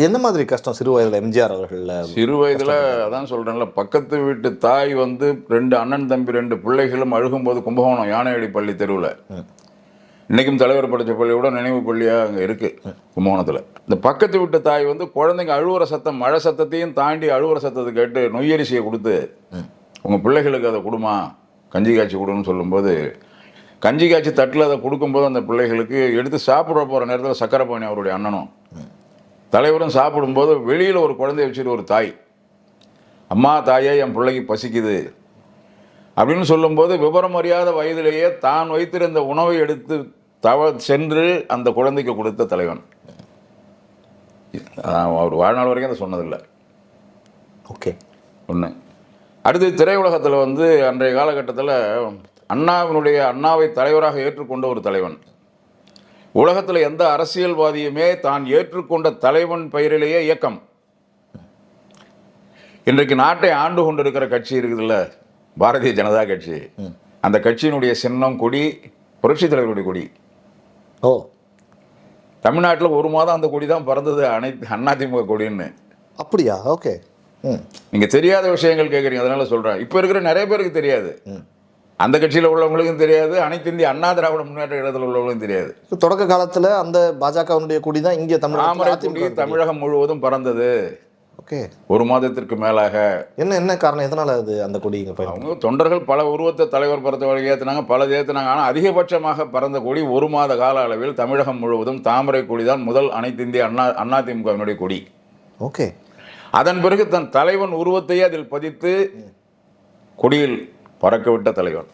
என்ன மாதிரி கஷ்டம் சிறு வயதில் எம்ஜிஆர் அவர்கள்? சிறு வயதில் அதான் சொல்கிறேன்ல, பக்கத்து வீட்டு தாய் வந்து 2 அண்ணன் தம்பி 2 பிள்ளைகளும் அழுகும்போது கும்பகோணம் யானையடி பள்ளி தெருவில், இன்றைக்கும் தலைவர் படித்த பள்ளியோட நினைவு பள்ளியாக அங்கே இருக்குது கும்பகோணத்தில். இந்த பக்கத்து வீட்டு தாய் வந்து குழந்தைங்க அழுவுற சத்தம், மழை சத்தத்தையும் தாண்டி அழுவுற சத்தத்தை கேட்டு நொய்யரிசியை கொடுத்து உங்கள் பிள்ளைகளுக்கு அதை கொடுமா, கஞ்சி காய்ச்சி கொடுன்னு சொல்லும்போது, கஞ்சி காய்ச்சி தட்டில் அதை கொடுக்கும்போது அந்த பிள்ளைகளுக்கு எடுத்து சாப்பிட போகிற நேரத்தில் சக்கரைபாணி அவருடைய அண்ணனும் தலைவரும் சாப்பிடும்போது வெளியில் ஒரு குழந்தைய வச்சுட்டு ஒரு தாய், அம்மா தாயே என் பிள்ளைக்கு பசிக்குது அப்படின்னு சொல்லும்போது, விவரம் அறியாத வயதிலேயே தான் வைத்திருந்த உணவை எடுத்து சென்று அந்த குழந்தைக்கு கொடுத்த தலைவன். அவர் வாழ்நாள் வரைக்கும் அதை சொன்னதில்லை. ஓகே, ஒன்று. அடுத்து திரையுலகத்தில் வந்து அன்றைய காலகட்டத்தில் அண்ணாவை தலைவராக ஏற்றுக்கொண்ட ஒரு தலைவன். உலகத்தில் எந்த அரசியல்வாதியுமே தான் ஏற்றுக்கொண்ட தலைவன் பெயரிலேயே இயக்கம். இன்றைக்கு நாட்டை ஆண்டு கொண்டிருக்கிற கட்சி இருக்குதுல்ல, பாரதிய ஜனதா கட்சி, அந்த கட்சியினுடைய சின்னம் கொடி புரட்சி தலைவருடைய கொடி. ஓ, தமிழ்நாட்டில் 1 மாதம் அந்த கொடி தான் பறந்தது, அதிமுக கொடின்னு. அப்படியா? ஓகே. நீங்கள் தெரியாத விஷயங்கள் கேட்குறீங்க, அதனால சொல்கிறேன். இப்போ இருக்கிற நிறைய பேருக்கு தெரியாது, அந்த கட்சியில் உள்ளவங்களுக்கும் தெரியாது, அனைத்து இந்திய அண்ணா திராவிட முன்னேற்ற கழகத்தில் உள்ளவங்களுக்கும் தெரியாது. தொடக்க காலத்தில் அந்த பாஜகவினுடைய கொடி தான் இங்கே தமிழகம் முழுவதும் பறந்தது. ஓகே, 1 மாதத்திற்கு மேலாக. என்ன காரணம், எதனால அது அந்த கொடி? அவங்க தொண்டர்கள் பல உருவத்தை தலைவர் பறத்தவர்கள் ஏற்றினாங்க, பல ஏற்றினாங்க. ஆனால் அதிகபட்சமாக பறந்த கொடி 1 மாத கால அளவில் தமிழகம் முழுவதும் தாமரை கொடி தான் முதல் அனைத்து இந்திய அதிமுகவினுடைய கொடி. ஓகே. அதன் பிறகு தன் தலைவன் உருவத்தையே அதில் பதித்து கொடியில் பறக்க விட்ட தலைவன்.